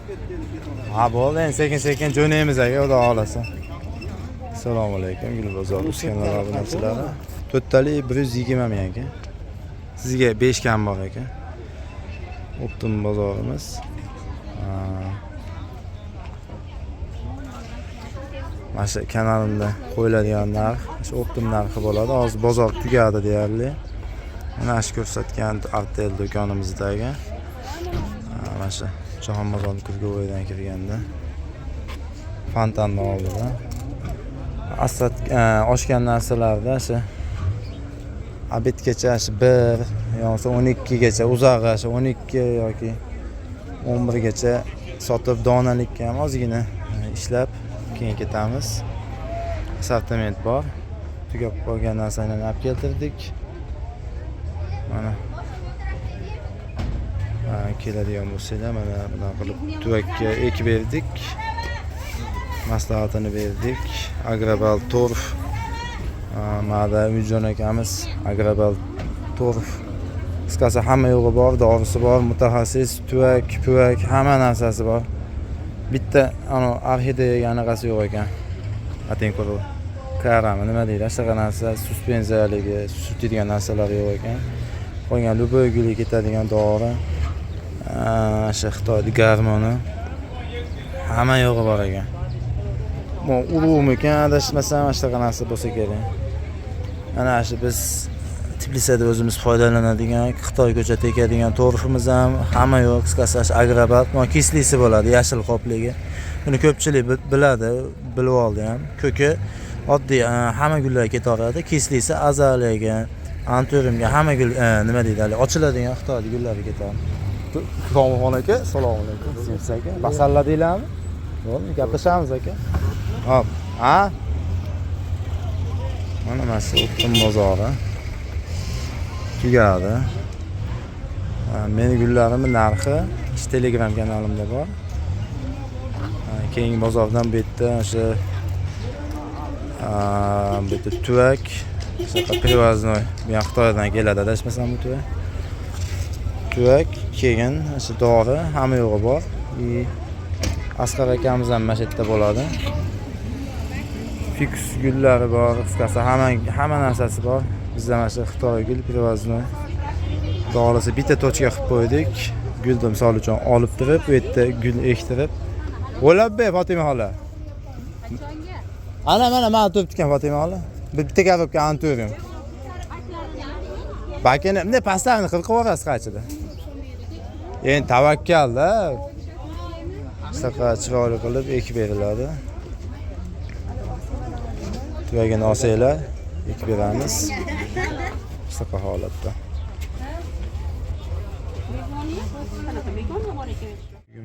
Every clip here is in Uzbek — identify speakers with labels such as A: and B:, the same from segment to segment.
A: Ha bo'ldi, endi sekin-sekin jo'naymiz aka, xudo xolasa. Assalomu alaykum, Gulbozor uskanlar obunachilari. To'rttalik 120 ming aka. Sizga 5 kam bor aka. Optim bozorimiz. Mana shu kanalimda qo'yiladigan narx, shu optim narxi bo'ladi. Hozir bozor tugadi deyarli. Mana shu ko'rsatgan Artel do'konimizdagi mana shu Jahon bozori Kurgovoydan kirganda fontanning oldida asad oshgan narsalarda shu obedgacha shu 1 yoki 12 gacha uzog'i shu 12 yoki 11 gacha sotib donalikka ham ozgina ishlab keyin ketamiz. Assortiment bor. Tugab qolgan narsalarni olib keltirdik. Mana keladigan bo'lsanglar mana bunday qilib tuvakka ekib berdik. Maslahatini berdik. Agrobal Torf mana Umidjon akamiz Agrobal Torf qisqasi hamma yo'g'i bor, dorisi bor, mutaxassis, tuvak, hamma narsasi bor. Bitta ana orxideya anaqasi yo'q ekan. Ating ko'rib. Karami nima deydi? Shunaqa narsa, suspenziyaligi, sutadigan narsalar yo'q ekan. Qolgan luboy gulga ketadigan dori, shu Xitoyning garmoni hamma yo'g'i bor ekan. Bu urug'mikan, adashmasam shunaqa narsa bo'lsa kerak. Ana shu biz Tbilisida o'zimiz foydalanadigan Xitoy ko'chat ekadigan torfimiz ham hamma yo'q. Qisqasi Agrobalt, mana kislisi bo'ladi, yashil qopligi. Buni ko'pchilik biladi, bilib oldi ham. Ko'ki oddiy hamma gullarga ketaveradi. Kislisi azaliyaga, anturumga, hamma gul nima deydi, ochiladigan Xitoyning gullariga ketadi. Komilxon aka, assalomu alaykum. Siz aka, basalla deylarmi? Bo'ldi, gaplashamiz aka. Hop. Ha? Mana shu Optim bozori tugadi. Meni gullarimning narxi Telegram kanalimda bor. Keyingi bozordan bu yerda o'sha bu yerda tuvak, shunaqa привозной, bu ham Xitoydan keladi, adashmasam bu tuvak. Tuvak, keyin o'sha dori hamma yo'g'i bor. Asqar akamiz ham mana shu yerda bo'ladi. Fix gullari bor, qisqasi hamma narsasi bor. Bizda mana shu Xitoy gul привозной. Dorisi bitta tochka qilib qo'ydik. Gulni misol uchun olib turib, bu yerda gul ektirib. Bo'lab Fatima xola. Ana mana turibdi-kan Fatima xola. Bitta garobga anturium. Bakini bunday pastlarni qilib qo'yasiz qachida. Endi tavakkalda. Shunaqa chiroyli qilib ekib beriladi. Tuvagini olsanglar, ekib beramiz. Shunaqa holatda.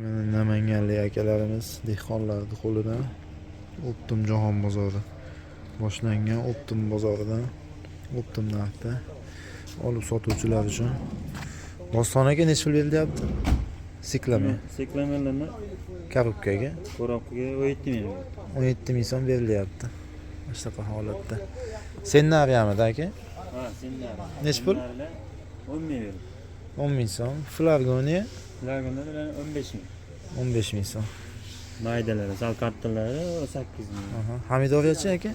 A: Mana Namanganlik akalarimiz, dehqonlarning qo'lidan Optim Jahon bozori boshlangan Optim bozoridan Optim narxda olib sotuvchilar uchun. Bostonaga necha pul berilyapti? Siklama.
B: Siklamalarni
A: Korobkaga
B: 17 ming.
A: 17 ming so'm berilyapti. Shunaqa holatda. Sennariyamida aka?
B: Ha, sennariya.
A: Necha pul?
B: 10 ming berdi.
A: 10 ming so'm. Flargoniya?
B: Flargoniyalar 15 ming.
A: 15 ming so'm.
B: Maydalari, sal kattalari 8 ming.
A: Hamidoriyachi aka?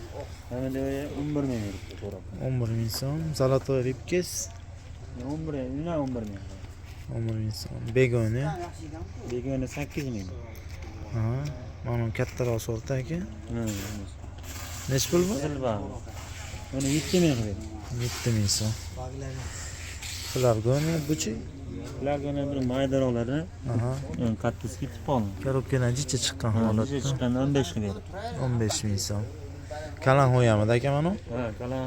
B: Hamidoriya 11 ming berdi ko'rab.
A: 11 ming so'm. Zolotoy ribkes
B: 11 ming.
A: 11 ming so'm. Begona?
B: Begona 8 ming.
A: Mana kattaroq sort aka.
B: Ha.
A: Necha pul bu?
B: Silva. Uni 7 ming berdi.
A: 7 ming so'm. Flargoniya buchi?
B: Flargoniya bir maydaroqlari. Kattasi ketib qoldi.
A: Korobkadan jicha chiqqan holatda.
B: Chiqqan 15 ming berdi.
A: 15 ming so'm. Kalan ho'yamida aka mana?
B: Ha, kalan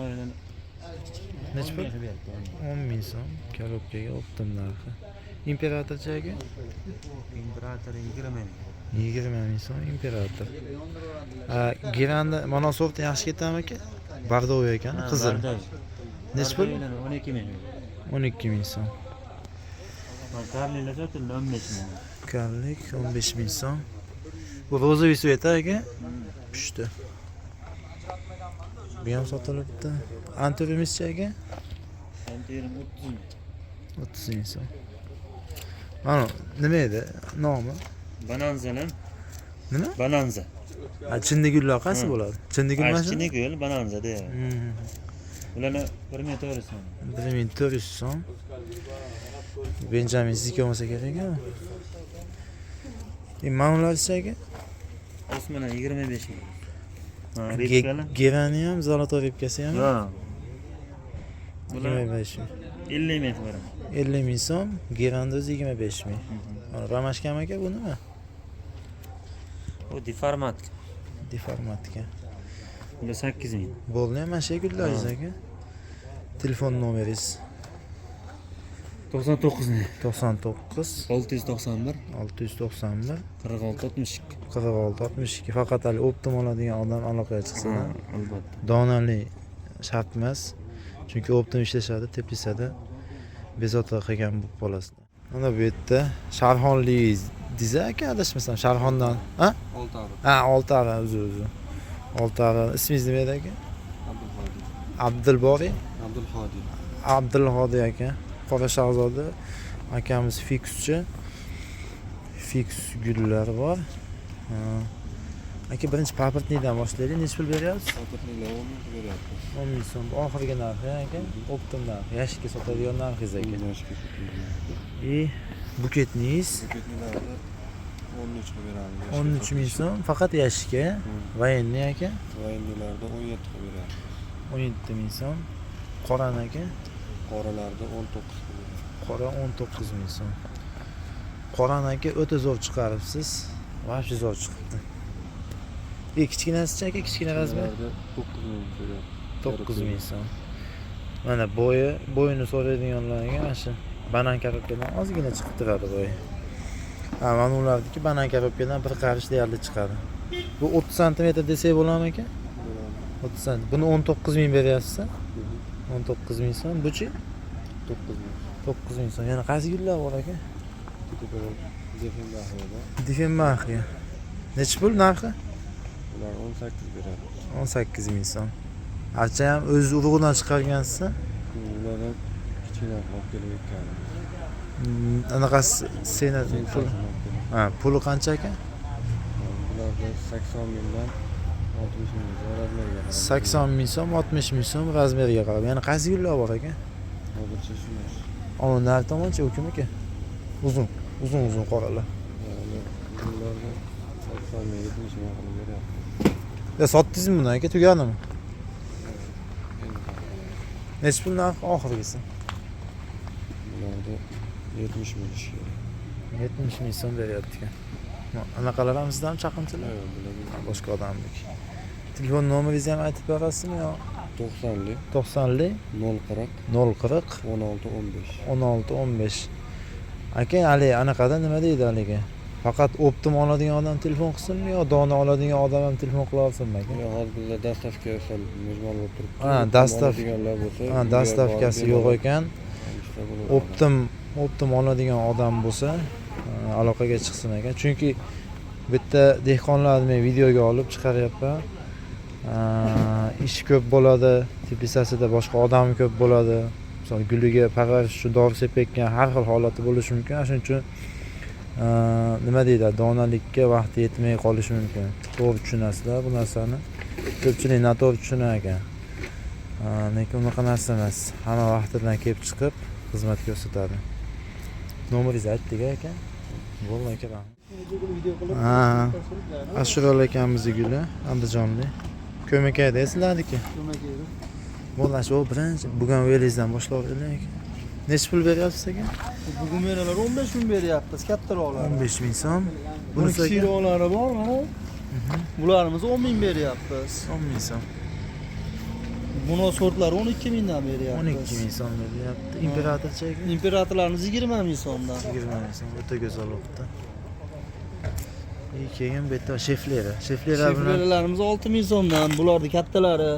A: necha pul? 10 ming so'm. Korobkaga Optim narxi. Imperatorchi aka?
B: Imperator 20 ming.
A: 20 ming so'm Imperator. Giranda mana sorti yaxshi ketadimi aka? Bardoy ekan, qizil. Necha pul?
B: 12 ming.
A: 12 ming so'm.
B: Karlilar sotildi 15 ming.
A: Karlik 15 ming so'm. Bu rozoviy sveta aka? Pishdi. Bu ham sotilibdi. Anturiumchi aka?
B: Anturium 30 ming.
A: 30 ming so'm. Mana nima edi nomi?
B: Bananzalar.
A: Nima?
B: Bananza.
A: Ha, chinni gullar qaysi bo'ladi? Chinni gul mana shu?
B: Aytchini gul, bananza deydi. Ularni 1400 so'm.
A: 1400 so'm. Benjamin sizniki olmasa kerak-ku. Ma'lumotlarcha aka?
B: Osmona 25 ming. Ha, ripkali.
A: Gerani ham, zolotoy ripkasi ham.
B: Yo'q. Bular
A: 25 ming.
B: 50 ming beraman.
A: 50 ming so'm, geranda o'zi 25 ming. Mana Ramashkam aka bu nima?
B: Bu deformat.
A: Deformatika.
B: Bular 8 ming.
A: Bo'ldi ham mana shu gullaringiz aka. Telefon nomeringiz
B: 99 ming.
A: 99
B: 691
A: 691
B: 46 62.
A: 46 62. Faqat hali optim oladigan odam aloqaga chiqsa,
B: Albatta.
A: donali shart emas. Chunki optim ishlashadi, Teplisada bezovta qilgan bo'lib qolasizlar. Mana bu yerda Sharxonlik diza aka, adashmasam Sharxondan, ha?
C: Oltari.
A: Ha, Oltari o'zi. Oltari. Ismingiz nima edi aka?
C: Abdulhodi.
A: Abdulboriy?
C: Abdulhodi.
A: Abdulhodi aka. Qora shahzoda akamiz fikschi. Fiks gullar bor. Aka birinchi pasportlikdan boshlaylik. Necha pul beryapsiz?
C: Pasportliklar 10 ming beryapti.
A: 10 ming so'm. Oxirgi narxi aka. Optim narxi. Yashikka sotadigan narxingiz aka.
C: Yoshga sotilgan.
A: И buketningiz
C: Paketlarda 13 ga beramiz.
A: 13 ming so'm faqat yashikka. Voyenniy aka
C: Voyennilarda 17 ga beramiz.
A: 17 ming so'm. Qoran aka
C: Qoralarda 19 ga beramiz.
A: qora 19 ming so'm. Qoran aka o'ta zo'r chiqaribsiz. Vobshe zo'r chiqibdi. Kichkinasi aka, kichkina razmer
C: Qoralarda 9 ming beryapti.
A: 9 ming so'm. Mana bo'yini so'raydiganlarga mana shu banan korobkadan ozgina chiqib turadi bo'yi. Ha, mana ularniki banan korobkadan bir qarish deyarli chiqadi. Bu 30 sm desak bo'ladimi aka? 30 sm. Buni 19 ming beryapsiz. 19 ming so'm. Buchi?
C: 9 ming.
A: 9 ming so'm. Yana qaysi gullar bor aka?
C: Defendaxiyada.
A: Defenbaxiya. Necha pul narxi?
C: Ular 18 beradi.
A: 18 ming so'm. Archa ham o'z urug'idan chiqargansiz.
C: Ularni kichkina olib kelib ekkan.
A: Anaqasi seni pul. Ha, puli qancha aka?
C: Ularda 80 mingdan 60 ming razmeriga qarab.
A: 80 ming so'm, 60 ming so'm razmeriga qarab. Yana qaysi gullar bor aka?
C: Hozircha shular.
A: Ana nari tomoncha u kim aka? Uzun qoralar.
C: Ularda 80 ming 70 ming qilib beryapti.
A: Ya sotdingizmi buni aka? Tugadimi? Necha pul narx oxirgisi?
C: Ularda 70 ming ish kerak.
A: 70 ming so'm beryapti ekan. Anaqalar ham sizdan chaqimchilar?
C: Yo'q, bularga
A: Boshqa odamniki. Telefon nomeringizni ham aytib berasizmi yo?
C: 90lik
A: 90lik
C: 040
A: 040
C: 16 15.
A: 16 15. Aka, hali anaqada nima deydi haligi? Faqat optim oladigan odam telefon qilsinmi yo dona oladigan odam ham telefon qila olsinmi aka?
C: Ya hozir bizda dastavka sal mujmal bo'lib turibdi.
A: Ha, dastav-
C: oladiganlar bo'lsa,
A: Ha, dastavkasi yo'q ekan.
C: Ishda bo'ladi.
A: Optim oladigan odam bo'lsa, aloqaga chiqsin ekan. Chunki bitta dehqonlarni men videoga olib chiqaryapman. Ish ko'p bo'ladi, Teplisasida boshqa odam ko'p bo'ladi. Misol guliga parvarish uchun dori sepayotgan har xil holati bo'lishi mumkin. Shuning uchun nima deydi, donalikka vaqti yetmay qolishi mumkin. To'g'ri tushunasizlar bu narsani. Ko'pchilik noto'g'ri tushunar ekan. Lekin unaqa narsa emas. Hamma vaqtidan kelib chiqib xizmat ko'rsatadi. Nomeringizni aytdik aka. Bo'ldi aka. Ashurol akamizning guli, Andijonlik. Ko'makayda sizlarniki. Bo'ldi, shu birinchi bugun velizdan boshlab edik. Necha pul beryapsiz aka?
D: Bugun meralar 15 ming beryapmiz, kattaroqlar.
A: 15 ming so'm.
D: Buni
A: Bunisi aka
D: kichikroqlari bor, mana. Bularimiz 10 ming beryapmiz.
A: 10 ming so'm.
D: Buni sortlari 12 mingdan beryapmiz.
A: 12 ming so'm beryapti. Imperatorcha aka
D: Imperatorlarimiz 20 ming so'mdan.
A: 20 ming so'm. O'ta go'zal o'qdi. Keyin bu yerda sheflera. Sheflera bilan
D: Shifrelarimiz 6 ming so'mdan. Bularning kattalari,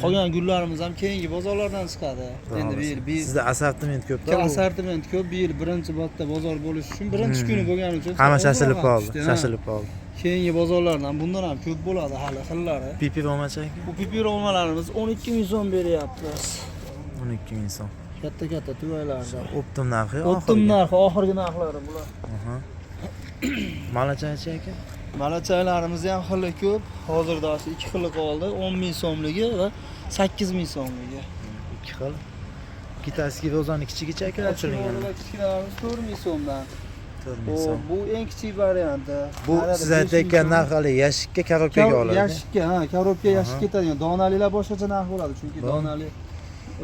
D: qolgan gullarimiz ham keyingi bozorlardan chiqadi. Endi bu yil
A: sizda assortiment ko'p-da.
D: assortiment ko'p. Bu yil birinchi marta bozor bo'lishi uchun, birinchi kuni bo'lgani uchun
A: Hamma shashilib qoldi.
D: tushdi, ha.
A: Shashilib qoldi.
D: Keyingi bozorlardan bundan ham ko'p bo'ladi hali xillari.
A: Pipi romacha aka
D: Bu pipiromalarimiz 12 ming so'm beryapmiz.
A: 12 ming so'm.
D: Katta tuvaylarda.
A: Optim narxi
D: Optim narxi, oxirgi narxlari bular.
A: Malachachi aka?
D: Malachaylarimizni ham xili ko'p. Hozirda 2 xili qoldi. 10 ming so'mligi va 8 ming so'mligi.
A: 2 xil. Kitaskiy rozani kichigicha aka ochilgan.
D: Kichkinalarimiz 4 ming so'mdan.
A: 4 ming so'm.
D: Bu eng kichik varianti.
A: Bu siz aytayotgan narx hali yashikka, korobkaga oladi.
D: Yashikka, korobka yashik ketadigan. Donalilar boshqacha narx bo'ladi, chunki donali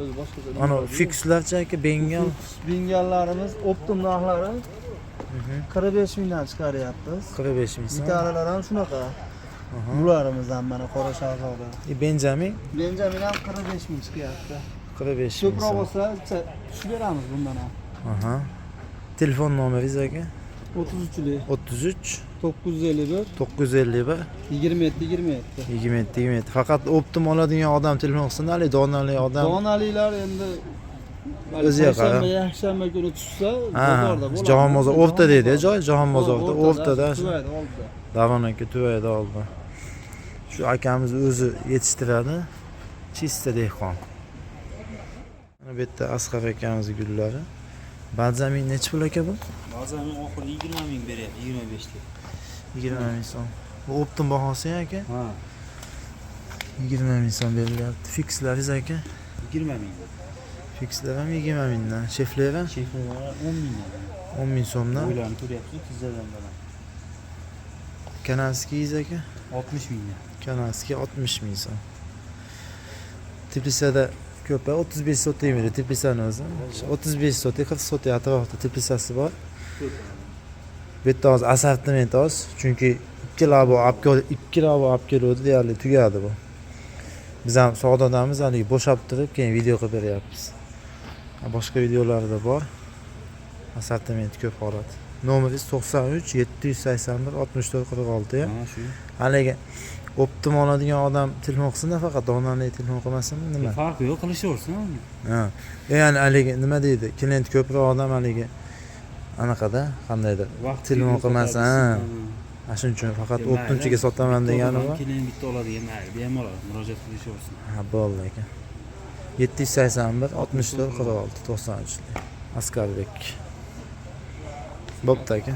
D: o'zi boshqacha.
A: Ana fikslarcha aka bengal.
D: Bengallarimiz optim narxlari 45 mingdan chiqaryapmiz.
A: 45 ming so'm.
D: Gitaralar ham shunaqa. Bularimiz ham mana qora shahzoda.
A: Benjamin
D: Benjamin ham 45 ming chiqyapti.
A: 45 ming.
D: Ko'proq bo'lsa tushib beramiz bundan ham.
A: Aha. Telefon nomeringiz aka?
D: 33lik
A: 33
D: 951
A: 951
D: 27 27.
A: 27 27. Faqat optim oladigan odam telefon qilsin, hali donali odam.
D: Donalilar endi
A: O'ziga qarab.
D: yakshanba kuni tushsa
A: Ha,
D: bozorda bo'ladi.
A: Jahon bozor o'rta deydi, joy Jahon bozorida o'rtada.
D: Tuvayda oldida.
A: Davron aka Tuvayda oldi. Shu akamiz o'zi yetishtiradi. Chista dehqon. Mana bu yerda Asqar akamizning gullari. Balzamin necha pul aka bu?
B: Balzamin oxirgi 20 ming beryapti, 25 lik.
A: 20 ming so'm. Bu optim bahosi aka?
B: Ha,
A: 20 ming so'm berilyapti. Fikslaringiz aka?
B: 20 ming.
A: Fikslar ham 20 mingdan. Sheflar ham
B: Sheflar 10 mingdan.
A: 10 ming so'mdan.
B: O'ylarni ko'ryapsiz, tizzadan bilan.
A: Kanalskiyiz aka?
B: 60 mingdan.
A: Kanalskiy 60 ming so'm. Teplisada ko'p, 35 sotga yemadi teplisani o'zi. 35 sotga 40 sotga atrofida teplisasi bor. Bu yerda hozir assortiment oz, chunki 2 labo olib keluvdi deyarli tugadi bu. Biz ham savdodamiz haligi bo'shab turib, keyin video qilib beryapmiz. Boshqa videolarda bor. Assortiment ko'p holat. Nomeringiz 93 781 64 46 ya.
B: Mana shu.
A: Haligi optim oladigan odam telefon qilsin-da, faqat donali telefon qilmasinmi nima?
B: Farqi yo'q, qilishaversin.
A: Ha. Ya'ni haligi nima deydi? Klient ko'proq odam haligi anaqada qandaydir telefon qilmasa, ha. Shuning uchun faqat optimchiga sotaman degani bor.
B: Keling bitta oladigan mayli, bemalol murojaat qilishaversin.
A: Ha, bo'ldi aka. 781 64 46 93. Askarbek. Bo'pti aka.